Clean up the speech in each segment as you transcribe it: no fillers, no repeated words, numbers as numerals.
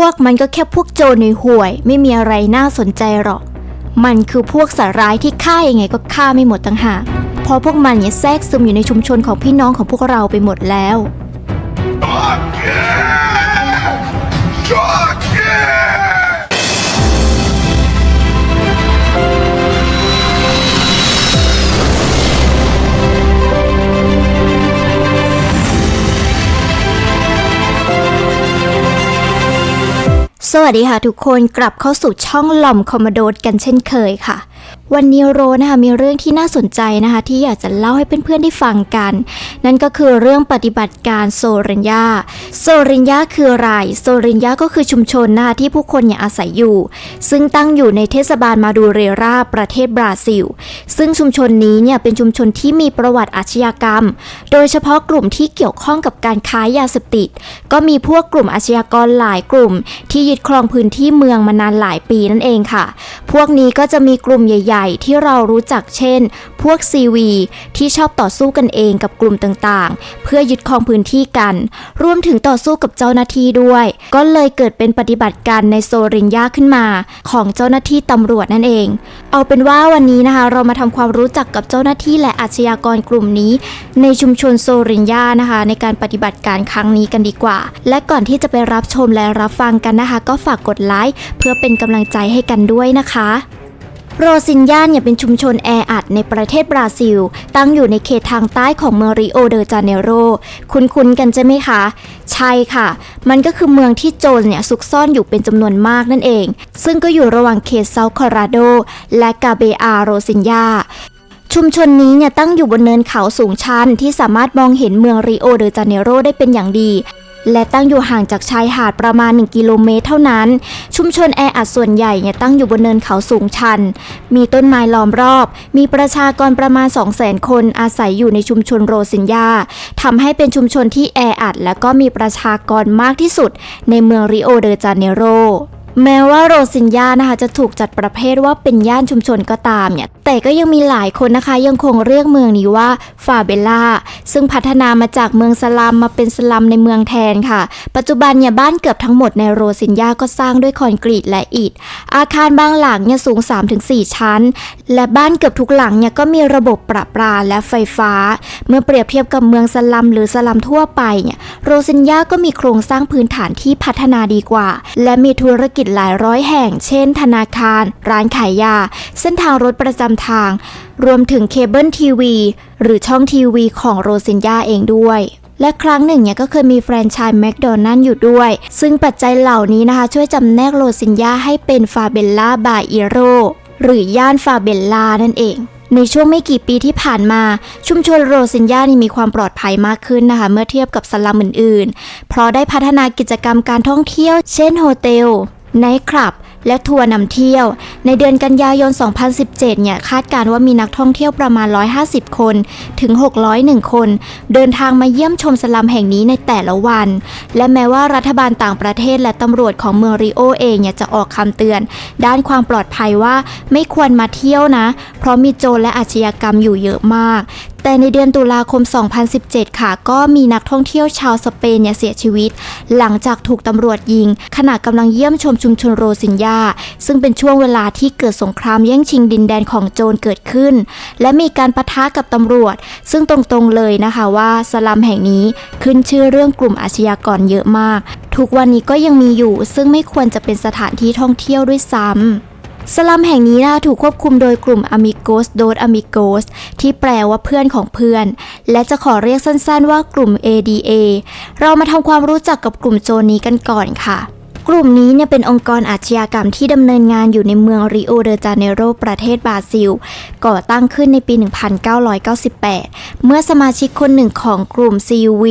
วกมันก็แค่พวกโจรห่วยๆไม่มีอะไรน่าสนใจหรอกมันคือพวกสัตว์ร้ายที่ฆ่ายังไงก็ฆ่าไม่หมดต่างหากเพราะพวกมันเนี่ยแทรกซึมอยู่ในชุมชนของพี่น้องของพวกเราไปหมดแล้วสวัสดีค่ะทุกคนกลับเข้าสู่ช่องหล่อมคอมโมโดกันเช่นเคยค่ะวันนี้โรนะคะมีเรื่องที่น่าสนใจนะคะที่อยากจะเล่าให้เพื่อนๆได้ฟังกันนั่นก็คือเรื่องปฏิบัติการโซริญญาคืออะไรโซริญญาก็คือชุมชนนะคะที่ผู้คนอาศัยอยู่ซึ่งตั้งอยู่ในเทศบาลมาดูเรราประเทศบราซิลซึ่งชุมชนนี้เนี่ยเป็นชุมชนที่มีประวัติอาชญากรรมโดยเฉพาะกลุ่มที่เกี่ยวข้องกับการค้ายาเสพติดก็มีพวกกลุ่มอาชญากรหลายกลุ่มที่ยึดครองพื้นที่เมืองมานานหลายปีนั่นเองค่ะพวกนี้ก็จะมีกลุ่มใหญ่ๆที่เรารู้จักเช่นพวกซีวีที่ชอบต่อสู้กันเองกับกลุ่มต่างๆเพื่อยึดครองพื้นที่กันรวมถึงต่อสู้กับเจ้าหน้าที่ด้วยก็เลยเกิดเป็นปฏิบัติการในโซริญญาขึ้นมาของเจ้าหน้าที่ตำรวจนั่นเองเอาเป็นว่าวันนี้นะคะเรามาทำความรู้จักกับเจ้าหน้าที่และอาชญากรกลุ่มนี้ในชุมชนโซริญญานะคะในการปฏิบัติการครั้งนี้กันดีกว่าและก่อนที่จะไปรับชมและรับฟังกันนะคะก็ฝากกดไลค์เพื่อเป็นกำลังใจให้กันด้วยนะคะโรซิญญาเนี่ยเป็นชุมชนแออัดในประเทศบราซิลตั้งอยู่ในเขตทางใต้ของเมืองริโอเดจาเนโรคุ้นๆกันใช่ไหมคะใช่ค่ะมันก็คือเมืองที่โจรเนี่ยซุกซ่อนอยู่เป็นจำนวนมากนั่นเองซึ่งก็อยู่ระหว่างเขตเซาคอราโดและกาเบอาโรซิญญาชุมชนนี้เนี่ยตั้งอยู่บนเนินเขาสูงชันที่สามารถมองเห็นเมืองริโอเดจาเนโรได้เป็นอย่างดีและตั้งอยู่ห่างจากชายหาดประมาณ1 กิโลเมตรเท่านั้นชุมชนแออัดส่วนใหญ่เนี่ยตั้งอยู่บนเนินเขาสูงชันมีต้นไม้ล้อมรอบมีประชากรประมาณ 200,000 คนอาศัยอยู่ในชุมชนโรซิญญาทำให้เป็นชุมชนที่แออัดและก็มีประชากรมากที่สุดในเมืองริโอเดจาเนโรแม้ว่าโรซิญญานะคะจะถูกจัดประเภทว่าเป็นย่านชุมชนก็ตามเนี่ยแต่ก็ยังมีหลายคนนะคะยังคงเรียกเมืองนี้ว่าฟาเบล่าซึ่งพัฒนามาจากเมืองสลัมมาเป็นสลัมในเมืองแทนค่ะปัจจุบันเนี่ยบ้านเกือบทั้งหมดในโรซิญญาก็สร้างด้วยคอนกรีตและอิฐอาคารบางหลังเนี่ยสูง 3-4 ชั้นและบ้านเกือบทุกหลังเนี่ยก็มีระบบประปาและไฟฟ้าเมื่อเปรียบเทียบกับเมืองสลัมหรือสลัมทั่วไปเนี่ยโรซิญญาก็มีโครงสร้างพื้นฐานที่พัฒนาดีกว่าและมีธุรกิจหลายร้อยแห่งเช่นธนาคารร้านขายยาเส้นทางรถประจำทางรวมถึงเคเบิลทีวีหรือช่องทีวีของโรซิญญาเองด้วยและครั้งหนึ่งเนี่ยก็เคยมีแฟรนไชส์แมคโดนัลด์อยู่ด้วยซึ่งปัจจัยเหล่านี้นะคะช่วยจำแนกโรซิญญาให้เป็นฟาเบลล่าบายอิโรหรือย่านฟาเบลล่านั่นเองในช่วงไม่กี่ปีที่ผ่านมาชุมชนโรซิญญานี่มีความปลอดภัยมากขึ้นนะคะเมื่อเทียบกับสลัมอื่นๆเพราะได้พัฒนากิจกรรมการท่องเที่ยวเช่นโฮเทลไนท์คลับและทัวร์นำเที่ยวในเดือนกันยายน 2017 เนี่ยคาดการณ์ว่ามีนักท่องเที่ยวประมาณ 150 คนถึง 601 คนเดินทางมาเยี่ยมชมสลัมแห่งนี้ในแต่ละวันและแม้ว่ารัฐบาลต่างประเทศและตำรวจของเมืองริโอเองเนี่ยจะออกคำเตือนด้านความปลอดภัยว่าไม่ควรมาเที่ยวนะเพราะมีโจรและอาชญากรรมอยู่เยอะมากแต่ในเดือนตุลาคม 2017 ค่ะก็มีนักท่องเที่ยวชาวสเปนเนี่ยเสียชีวิตหลังจากถูกตำรวจยิงขณะกำลังเยี่ยมชมชุมชนโรซิญญาซึ่งเป็นช่วงเวลาที่เกิดสงครามแย่งชิงดินแดนของโจรเกิดขึ้นและมีการปะทะกับตำรวจซึ่งตรงๆเลยนะคะว่าสลัมแห่งนี้ขึ้นชื่อเรื่องกลุ่มอาชญากรเยอะมากทุกวันนี้ก็ยังมีอยู่ซึ่งไม่ควรจะเป็นสถานที่ท่องเที่ยวด้วยซ้ำสลัมแห่งนี้ถูกควบคุมโดยกลุ่ม Amigos dos Amigos ที่แปลว่าเพื่อนของเพื่อนและจะขอเรียกสั้นๆว่ากลุ่ม ADA เรามาทำความรู้จักกับกลุ่มโจรนี้กันก่อนค่ะกลุ่มนี้เนี่ยเป็นองค์กรอาชญากรรมที่ดำเนินงานอยู่ในเมืองริโอเดจาเนโรประเทศบราซิลก่อตั้งขึ้นในปี 1998 เมื่อสมาชิกคนหนึ่งของกลุ่ม CUV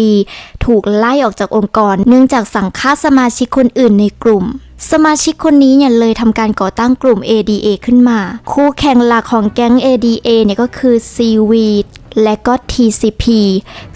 ถูกไล่ออกจากองค์กรเนื่องจากสั่งฆ่าสมาชิกคนอื่นในกลุ่มสมาชิกคนนี้เนี่ยเลยทำการก่อตั้งกลุ่ม ADA ขึ้นมาคู่แข่งหลักของแก๊ง ADA เนี่ยก็คือ CV และก็ TCP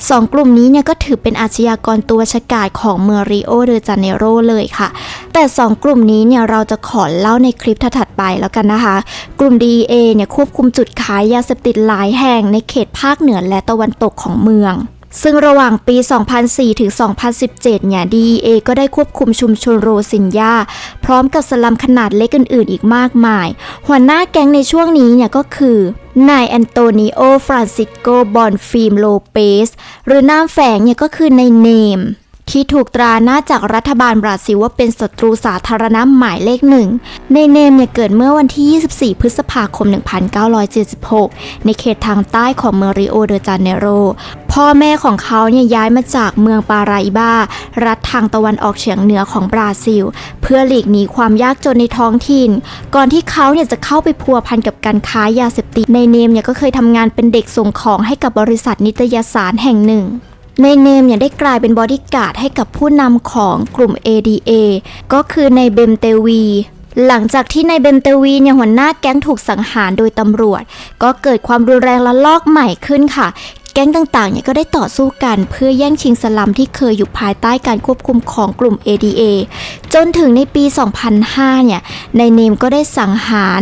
สองกลุ่มนี้เนี่ยก็ถือเป็นอาชญากรตัวฉกาจของเมืองริโอเดจาเนโรเลยค่ะแต่สองกลุ่มนี้เนี่ยเราจะขอเล่าในคลิปถัดไปแล้วกันนะคะกลุ่ม DEA เนี่ยควบคุมจุดขายยาเสพติดหลายแห่งในเขตภาคเหนือและตะวันตกของเมือง ซึ่งระหว่างปี 2004 ถึง 2017 เนี่ย DEA ก็ได้ควบคุมชุมชนโรซิงญาพร้อมกับสลัมขนาดเล็กอื่นๆอีกมากมายหัวหน้าแก๊งในช่วงนี้เนี่ยก็คือนายแอนโตนิโอ ฟรานซิโก บอนฟิล์ม โลเปสหรือนามแฝงเนี่ยก็คือนายเนมที่ถูกตราหน้าจากรัฐบาลบราซิลว่าเป็นศัตรูสาธารณะหมายเลขหนึ่งในเนมเนี่ยเกิดเมื่อวันที่ 24 พฤษภาคม 1976 ในเขตทางใต้ของเมืองริโอเดจาเนโรพ่อแม่ของเขาเนี่ยย้ายมาจากเมืองปาราอิบารัฐทางตะวันออกเฉียงเหนือของบราซิลเพื่อหลีกหนีความยากจนในท้องถิ่นก่อนที่เขาเนี่ยจะเข้าไปพัวพันกับการค้ายาเสพติดในเนมเนี่ยก็เคยทำงานเป็นเด็กส่งของให้กับบริษัทนิตยสารแห่งหนึ่งในเนมเนี่ยได้กลายเป็นบอดี้การ์ดให้กับผู้นำของกลุ่ม ADA ก็คือในเบมเตวีหลังจากที่ในเบมเตวีเนี่ยหัวหน้าแก๊งถูกสังหารโดยตำรวจก็เกิดความรุนแรงและลอกใหม่ขึ้นค่ะแก๊งต่างๆเนี่ยก็ได้ต่อสู้กันเพื่อแย่งชิงสลัมที่เคยอยู่ภายใต้การควบคุมของกลุ่ม ADA จนถึงในปี 2005 เนี่ยในเนมก็ได้สังหาร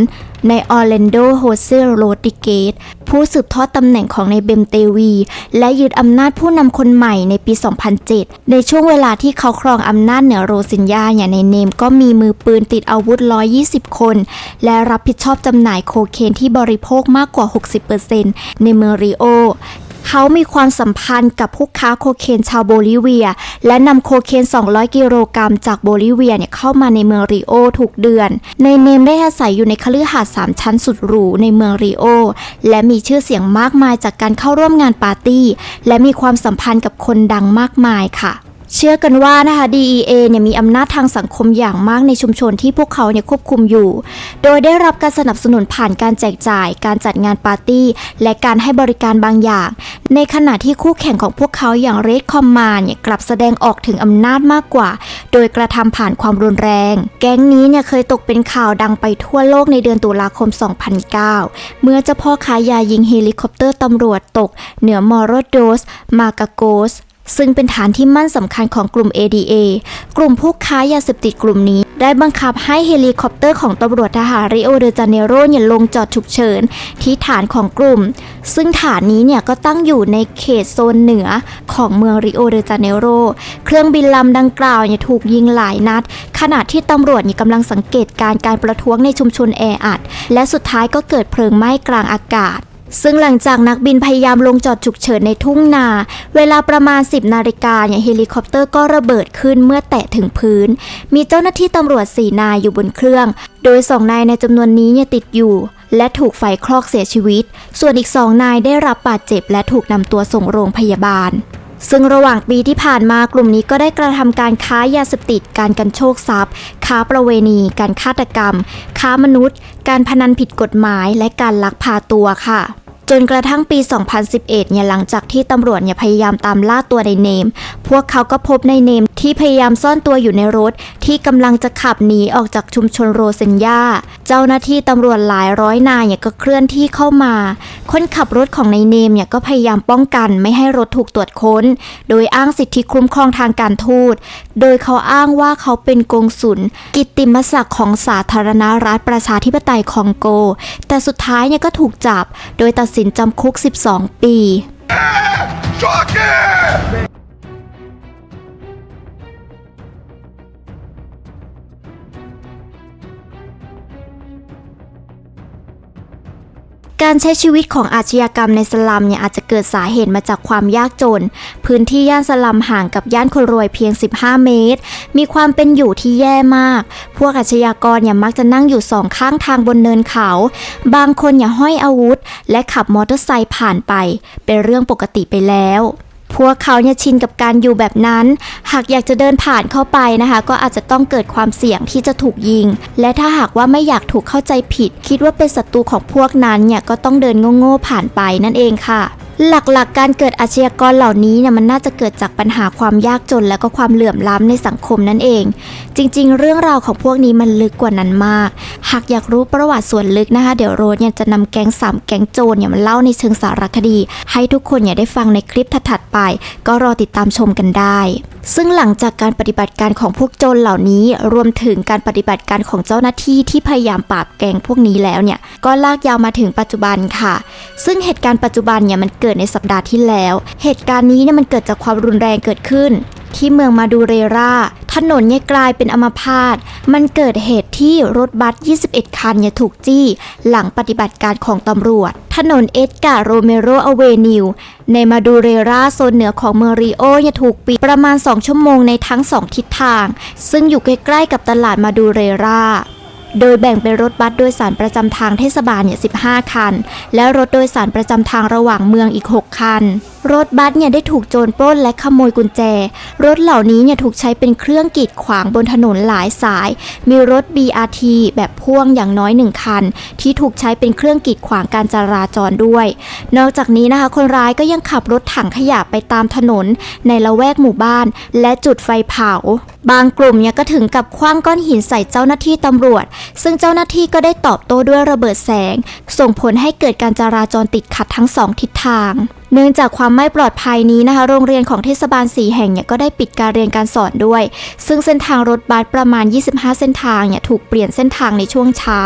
ในออร์แลนโด โฮเซ โรดริเกสผู้สืบทอดตำแหน่งของในเบมเตวีและยึดอำนาจผู้นำคนใหม่ในปี 2007 ในช่วงเวลาที่เขาครองอำนาจเหนือโรซิงญาเนี่ยในเนมก็มีมือปืนติดอาวุธ 120 คนและรับผิดชอบจำหน่ายโคเคนที่บริโภคมากกว่า 60% ในเมืองริโอเขามีความสัมพันธ์กับผู้ค้าโคเคนชาวโบลิเวียและนำโคเคน 200 กิโลกรัมจากโบลิเวียเนี่ยเข้ามาในเมืองริโอทุกเดือนในเนมได้อาศัยอยู่ในคฤหาสน์3 ชั้นสุดหรูในเมืองริโอและมีชื่อเสียงมากมายจากการเข้าร่วมงานปาร์ตี้และมีความสัมพันธ์กับคนดังมากมายค่ะเชื่อกันว่านะคะ DEA เนี่ยมีอำนาจทางสังคมอย่างมากในชุมชนที่พวกเขาเนี่ยควบคุมอยู่โดยได้รับการสนับสนุนผ่านการแจกจ่ายการจัดงานปาร์ตี้และการให้บริการบางอย่างในขณะที่คู่แข่งของพวกเขาอย่าง Red Command เนี่ยกลับแสดงออกถึงอำนาจมากกว่าโดยกระทำผ่านความรุนแรงแก๊งนี้เนี่ยเคยตกเป็นข่าวดังไปทั่วโลกในเดือนตุลาคม 2009 เมื่อเจ้าพ่อค้ายายิงเฮลิคอปเตอร์ตำรวจตกเหนือมอโรโดส มาการโกสซึ่งเป็นฐานที่มั่นสำคัญของกลุ่ม ADA กลุ่มผู้ค้ายาเสพติดกลุ่มนี้ได้บังคับให้เฮลิคอปเตอร์ของตำรวจทหารริโอเดจาเนโรเนี่ยลงจอดฉุกเฉินที่ฐานของกลุ่มซึ่งฐานนี้เนี่ยก็ตั้งอยู่ในเขตโซนเหนือของเมืองริโอเดจาเนโรเครื่องบินลำดังกล่าวเนี่ยถูกยิงหลายนัดขณะที่ตำรวจเนี่ยกำลังสังเกตการประท้วงในชุมชนแออัดและสุดท้ายก็เกิดเพลิงไหม้กลางอากาศซึ่งหลังจากนักบินพยายามลงจอดฉุกเฉินในทุ่งนาเวลาประมาณ 10 นาฬิกาเนี่ยเฮลิคอปเตอร์ก็ระเบิดขึ้นเมื่อแตะถึงพื้นมีเจ้าหน้าที่ตำรวจ4 นายอยู่บนเครื่องโดย2 นายในจำนวนนี้เนี่ยติดอยู่และถูกไฟคลอกเสียชีวิตส่วนอีก2 นายได้รับบาดเจ็บและถูกนำตัวส่งโรงพยาบาลซึ่งระหว่างปีที่ผ่านมากลุ่มนี้ก็ได้กระทำการค้ายาเสพติดการกันโชคทรัพย์ค้าประเวณีการฆาตกรรมค้ามนุษย์การพนันผิดกฎหมายและการลักพาตัวค่ะจนกระทั่งปี 2011 เนี่ยหลังจากที่ตำรวจเนี่ยพยายามตามล่าตัวในเนมพวกเขาก็พบในเนมที่พยายามซ่อนตัวอยู่ในรถที่กำลังจะขับหนีออกจากชุมชนโรเซนญาเจ้าหน้าที่ตำรวจหลายร้อยนายเนี่ยก็เคลื่อนที่เข้ามาคนขับรถของในเนมเนี่ยก็พยายามป้องกันไม่ให้รถถูกตรวจค้นโดยอ้างสิทธิคุ้มครองทางการทูตโดยเขาอ้างว่าเขาเป็นกงสุลกิตติมศักดิ์ของสาธารณรัฐประชาธิปไตยคองโกแต่สุดท้ายเนี่ยก็ถูกจับโดยตัดสินจำคุก 12 ปี การใช้ชีวิตของอาชญากรรมในสลัมเนี่ยอาจจะเกิดสาเหตุมาจากความยากจนพื้นที่ย่านสลัมห่างกับย่านคนรวยเพียง 15 เมตรมีความเป็นอยู่ที่แย่มากพวกอาชญากรเนี่ยมักจะนั่งอยู่2 ข้างทางบนเนินเขาบางคนอย่าห้อยอาวุธและขับมอเตอร์ไซค์ผ่านไปเป็นเรื่องปกติไปแล้วพวกเขาเนี่ยชินกับการอยู่แบบนั้นหากอยากจะเดินผ่านเข้าไปนะคะก็อาจจะต้องเกิดความเสี่ยงที่จะถูกยิงและถ้าหากว่าไม่อยากถูกเข้าใจผิดคิดว่าเป็นศัตรูของพวกนั้นเนี่ยก็ต้องเดินโง่ๆผ่านไปนั่นเองค่ะหลักๆการเกิดอาชญากรเหล่านี้เนี่ยมันน่าจะเกิดจากปัญหาความยากจนและก็ความเหลื่อมล้ำในสังคมนั่นเองจริงๆเรื่องราวของพวกนี้มันลึกกว่านั้นมากหากอยากรู้ประวัติส่วนลึกนะคะเดี๋ยวโรสเนี่ยจะนำแก๊ง3 แก๊งโจรเนี่ยมาเล่าในเชิงสารคดีให้ทุกคนเนี่ยได้ฟังในคลิปถัดๆไปก็รอติดตามชมกันได้ซึ่งหลังจากการปฏิบัติการของพวกโจรเหล่านี้รวมถึงการปฏิบัติการของเจ้าหน้าที่ที่พยายามปราบแก๊งพวกนี้แล้วเนี่ยก็ลากยาวมาถึงปัจจุบันค่ะซึ่งเหตุการณ์ปัจจุบันเนี่ยมัน เกิดในสัปดาห์ที่แล้วเหตุการณ์นี้เนี่ยมันเกิดจากความรุนแรงเกิดขึ้นที่เมืองมาดูเรราถนนเนี่ยกลายเป็นอัมพาตมันเกิดเหตุที่รถบัส21คันเนี่ยถูกจี้หลังปฏิบัติการของตำรวจถนนเอ็ดการ์โรเมโรอเวนิวในมาดูเรราโซนเหนือของเมืองริโอเนี่ยถูกปิดประมาณ2ชั่วโมงในทั้ง2ทิศทางซึ่งอยู่ใกล้ๆกับตลาดมาดูเรราโดยแบ่งเป็นรถบัสโดยสารประจำทางเทศบาลเนี่ย15คันและรถโดยสารประจำทางระหว่างเมืองอีก6คันรถบัสเนี่ยได้ถูกโจรปล้นและขโมยกุญแจรถเหล่านี้เนี่ยถูกใช้เป็นเครื่องกีดขวางบนถนนหลายสายมีรถ BRT แบบพ่วงอย่างน้อย1คันที่ถูกใช้เป็นเครื่องกีดขวางการจราจรด้วยนอกจากนี้นะคะคนร้ายก็ยังขับรถถังขยะไปตามถนนในละแวกหมู่บ้านและจุดไฟเผาบางกลุ่มเนี่ยก็ถึงกับขว้างก้อนหินใส่เจ้าหน้าที่ตำรวจซึ่งเจ้าหน้าที่ก็ได้ตอบโต้ด้วยระเบิดแสงส่งผลให้เกิดการจราจรติดขัดทั้ง2ทิศทางเนื่องจากความไม่ปลอดภัยนี้นะคะโรงเรียนของเทศบาล4แห่งเนี่ยก็ได้ปิดการเรียนการสอนด้วยซึ่งเส้นทางรถบัสประมาณ25เส้นทางเนี่ยถูกเปลี่ยนเส้นทางในช่วงเช้า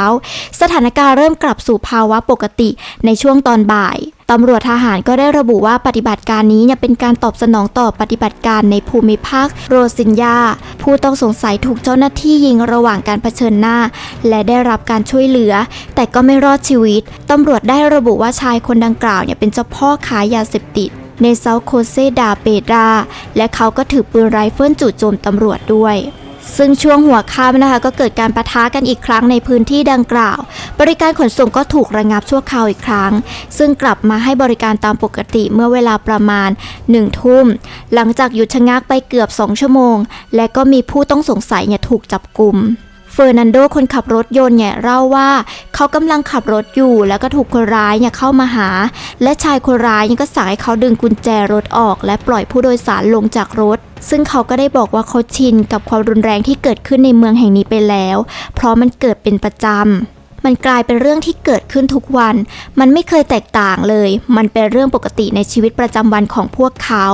สถานการณ์เริ่มกลับสู่ภาวะปกติในช่วงตอนบ่ายตำรวจทหารก็ได้ระบุว่าปฏิบัติการนี้เนี่ยเป็นการตอบสนองต่อปฏิบัติการในภูมิภาคโรซินญาผู้ต้องสงสัยถูกเจ้าหน้าที่ยิงระหว่างการเผชิญหน้าและได้รับการช่วยเหลือแต่ก็ไม่รอดชีวิตตำรวจได้ระบุว่าชายคนดังกล่าวเนี่ยเป็นเจ้าพ่อขายยาเสพติดในเซาโคเซดาเปดราและเขาก็ถือปืนไรเฟิลจู่โจมตำรวจด้วยซึ่งช่วงหัวค่ำนะคะก็เกิดการปะทะกันอีกครั้งในพื้นที่ดังกล่าวบริการขนส่งก็ถูกระงับชั่วคราวอีกครั้งซึ่งกลับมาให้บริการตามปกติเมื่อเวลาประมาณ1 ทุ่มหลังจากหยุดชะงักไปเกือบ2ชั่วโมงและก็มีผู้ต้องสงสัยเนี่ยถูกจับกุมเฟอร์นันโดคนขับรถยนต์เนี่ยเล่าว่าเขากำลังขับรถอยู่แล้วก็ถูกคนร้ายเนี่ยเข้ามาหาและชายคนร้ายก็สั่งให้เขาดึงกุญแจรถออกและปล่อยผู้โดยสารลงจากรถซึ่งเขาก็ได้บอกว่าเขาชินกับความรุนแรงที่เกิดขึ้นในเมืองแห่งนี้ไปแล้วเพราะมันเกิดเป็นประจำมันกลายเป็นเรื่องที่เกิดขึ้นทุกวันมันไม่เคยแตกต่างเลยมันเป็นเรื่องปกติในชีวิตประจำวันของพวกเขา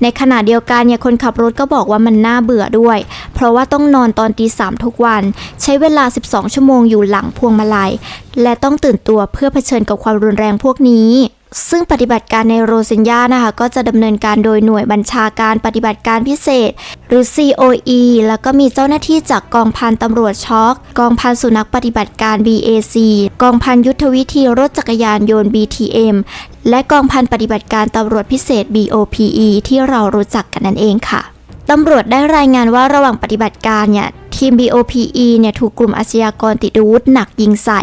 ในขณะเดียวกันเนี่ยคนขับรถก็บอกว่ามันน่าเบื่อด้วยเพราะว่าต้องนอนตอนตี 3ทุกวันใช้เวลา12ชั่วโมงอยู่หลังพวงมาลัยและต้องตื่นตัวเพื่อเผชิญกับความรุนแรงพวกนี้ซึ่งปฏิบัติการในโรซินญานะคะก็จะดำเนินการโดยหน่วยบัญชาการปฏิบัติการพิเศษหรือ COE แล้วก็มีเจ้าหน้าที่จากกองพันตำรวจช็อคกองพันสุนัขปฏิบัติการ BAC กองพันยุทธวิธีรถจักรยานยนต์ BTM และกองพันปฏิบัติการตำรวจพิเศษ BOPE ที่เรารู้จักกันนั่นเองค่ะตำรวจได้รายงานว่าระหว่างปฏิบัติการเนี่ยทีม BOPE เนี่ยถูกกลุ่มอาชญากรติดอาวุธหนักยิงใส่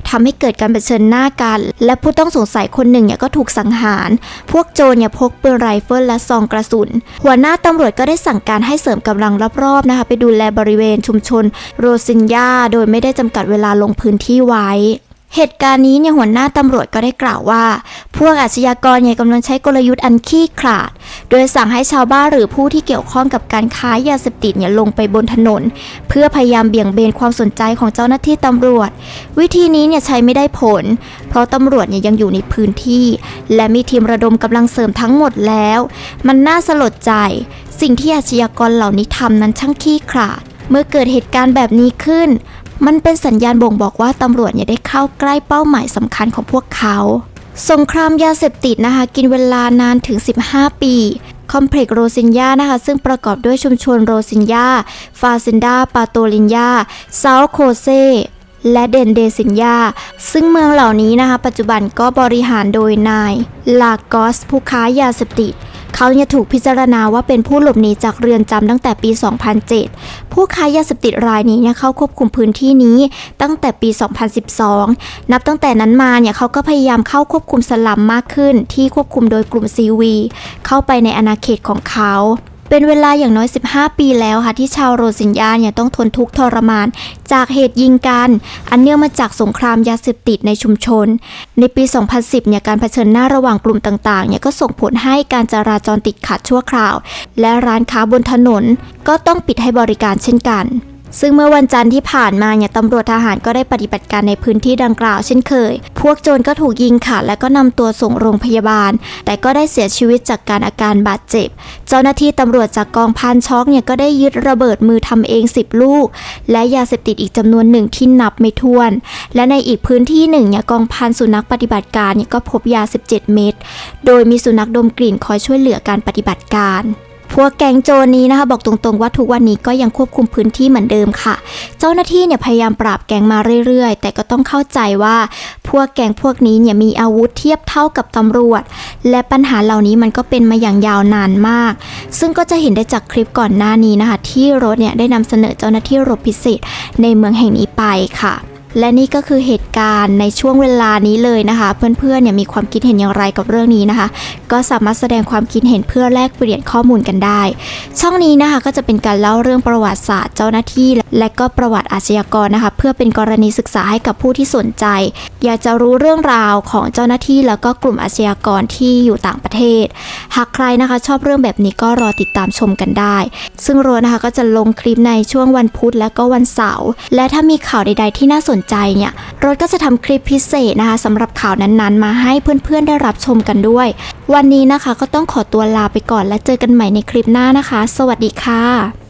ทำให้เกิดการเผชิญหน้ากันและผู้ต้องสงสัยคนหนึ่งเนี่ยก็ถูกสังหารพวกโจรเนี่ยพกปืนไรเฟิลและซองกระสุนหัวหน้าตำรวจก็ได้สั่งการให้เสริมกำลังรอบๆนะคะไปดูแลบริเวณชุมชนโรซินญาโดยไม่ได้จำกัดเวลาลงพื้นที่ไว้เหตุการณ์นี้เนี่ยหัวหน้าตำรวจก็ได้กล่าวว่าพวกอาชญากรเนี่ยกำลังใช้กลยุทธ์อันขี้ขลาดโดยสั่งให้ชาวบ้านหรือผู้ที่เกี่ยวข้องกับการค้ายาเสพติดเนี่ยลงไปบนถนนเพื่อพยายามเบี่ยงเบนความสนใจของเจ้าหน้าที่ตำรวจวิธีนี้เนี่ยใช้ไม่ได้ผลเพราะตำรวจเนี่ยยังอยู่ในพื้นที่และมีทีมระดมกำลังเสริมทั้งหมดแล้วมันน่าสลดใจสิ่งที่อาชญากรเหล่านี้ทำนั้นช่างขี้ขลาดเมื่อเกิดเหตุการณ์แบบนี้ขึ้นมันเป็นสัญญาณบ่งบอกว่าตำรวจเนี่ยได้เข้าใกล้เป้าหมายสำคัญของพวกเขาสงครามยาเสพติดนะคะกินเวลานานถึง15 ปีคอมเพล็กซ์โรซินญานะคะซึ่งประกอบด้วยชุมชนโรซินญาฟาซินดาปาโตลินญาเซาโคเซและเดนเดซินญาซึ่งเมืองเหล่านี้นะคะปัจจุบันก็บริหารโดยนายลากอสผู้ค้ายาเสพติดเขาเนี่ยถูกพิจารณาว่าเป็นผู้หลบหนีจากเรือนจำตั้งแต่ปี 2007 ผู้ค้ายาเสพติดรายนี้เนี่ยเข้าควบคุมพื้นที่นี้ตั้งแต่ปี 2012 นับตั้งแต่นั้นมาเนี่ยเขาก็พยายามเข้าควบคุมสลัมมากขึ้นที่ควบคุมโดยกลุ่มซีวีเข้าไปในอาณาเขตของเขาเป็นเวลาอย่างน้อย15 ปีแล้วค่ะที่ชาวโรซินญาเนี่ยต้องทนทุกข์ทรมานจากเหตุยิงกันอันเนื่องมาจากสงครามยาเสพติดในชุมชนในปี 2010 เนี่ยการเผชิญหน้าระหว่างกลุ่มต่างๆเนี่ยก็ส่งผลให้การจราจรติดขัดชั่วคราวและร้านค้าบนถนนก็ต้องปิดให้บริการเช่นกัน ซึ่งเมื่อวันจันทร์ที่ผ่านมาเนี่ยตำรวจทหารก็ได้ปฏิบัติการในพื้นที่ดังกล่าวเช่นเคยพวกโจรก็ถูกยิงค่ะและก็นำตัวส่งโรงพยาบาลแต่ก็ได้เสียชีวิตจากอาการบาดเจ็บเจ้าหน้าที่ตำรวจจากกองพานช็อกเนี่ยก็ได้ยึดระเบิดมือทำเอง10ลูกและยาเสพติดอีกจำนวนหนึ่งที่นับไม่ถ้วนและในอีกพื้นที่หนึ่งเนี่ยกองพันสุนัขปฏิบัติการเนี่ยก็พบยา17เม็ดโดยมีสุนัขดมกลิ่นคอยช่วยเหลือการปฏิบัติการพวกแก๊งโจรนี้นะคะบอกตรงๆว่าทุกวันนี้ก็ยังควบคุมพื้นที่เหมือนเดิมค่ะเจ้าหน้าที่เนี่ยพยายามปราบแก๊งมาเรื่อยๆแต่ก็ต้องเข้าใจว่าพวกแก๊งพวกนี้เนี่ยมีอาวุธเทียบเท่ากับตำรวจและปัญหาเหล่านี้มันก็เป็นมาอย่างยาวนานมากซึ่งก็จะเห็นได้จากคลิปก่อนหน้านี้นะคะที่รถเนี่ยได้นำเสนอเจ้าหน้าที่รบพิเศษในเมืองแห่งนี้ไปค่ะและนี่ก็คือเหตุการณ์ในช่วงเวลานี้เลยนะคะเพื่อนๆเนี่ยมีความคิดเห็นอย่างไรกับเรื่องนี้นะคะก็สามารถแสดงความคิดเห็นเพื่อแลกเปลี่ยนข้อมูลกันได้ช่องนี้นะคะก็จะเป็นการเล่าเรื่องประวัติศาสตร์เจ้าหน้าที่และก็ประวัติอาชญากรนะคะเพื่อเป็นกรณีศึกษาให้กับผู้ที่สนใจอยากจะรู้เรื่องราวของเจ้าหน้าที่แล้วก็กลุ่มอาชญากรที่อยู่ต่างประเทศหากใครนะคะชอบเรื่องแบบนี้ก็รอติดตามชมกันได้ซึ่งโรนะคะก็จะลงคลิปในช่วงวันพุธและก็วันเสาร์และถ้ามีข่าวใดๆที่น่าสนใจเนี่ยโรสก็จะทำคลิปพิเศษนะคะสำหรับข่าวนั้นๆมาให้เพื่อนๆได้รับชมกันด้วยวันนี้นะคะก็ต้องขอตัวลาไปก่อนและเจอกันใหม่ในคลิปหน้านะคะสวัสดีค่ะ